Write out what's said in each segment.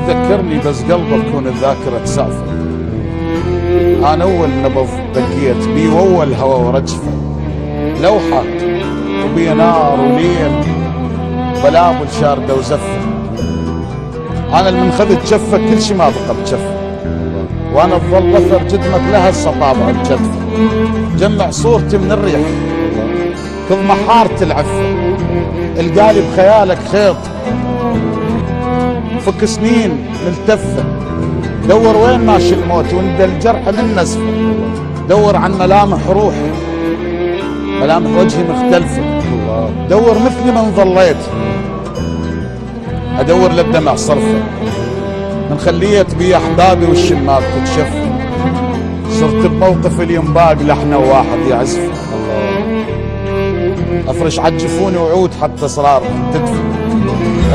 تذكرني بس قلبك كون الذاكرة تسافر. أنا أول نبض بكيت بي وأول هوا ورجفة، لوحة وبي نار وليل بلابل شاردة وزفة. أنا اللي من خذت شفة كل شي ما بقى بجفة، وأنا تظل أثر جدمك لها الصطابع الجدفة. جمع صورتي من الريح كل محارة العفة، القالي بخيالك خيط فك سنين ملتفة. دور وين ماشي الموت وند الجرح من نزفه، دور عن ملامح روحي ملامح وجهي مختلفة. دور مثلي من ظليت ادور للدمع صرفه، من خليت بي احبابي والشمال تتشف. صرت بموقف الينباق لحنه واحد يعزف، افرش عالجفوني وعود حتى اسرار تدفى.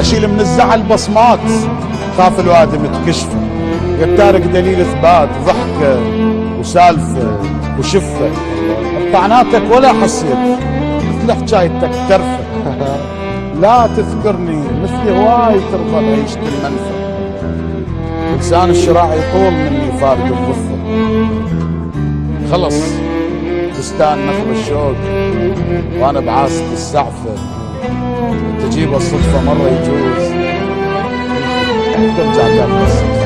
اشيل من الزعل بصمات خاف الوادم تكشفه، يتارك دليل اثبات ضحكه وسالفه وشفه. بطعناتك ولا حسيت مثل حكايتك ترفه، لا تذكرني مثلي هواي ترضى بعيشة المنفى. لسان الشراع يطول مني فارق الضفة، خلص بستان نخل الشوق وانا بعاسة السعفة. تجيب الصدفة مرة يجوز ترجع تنقص.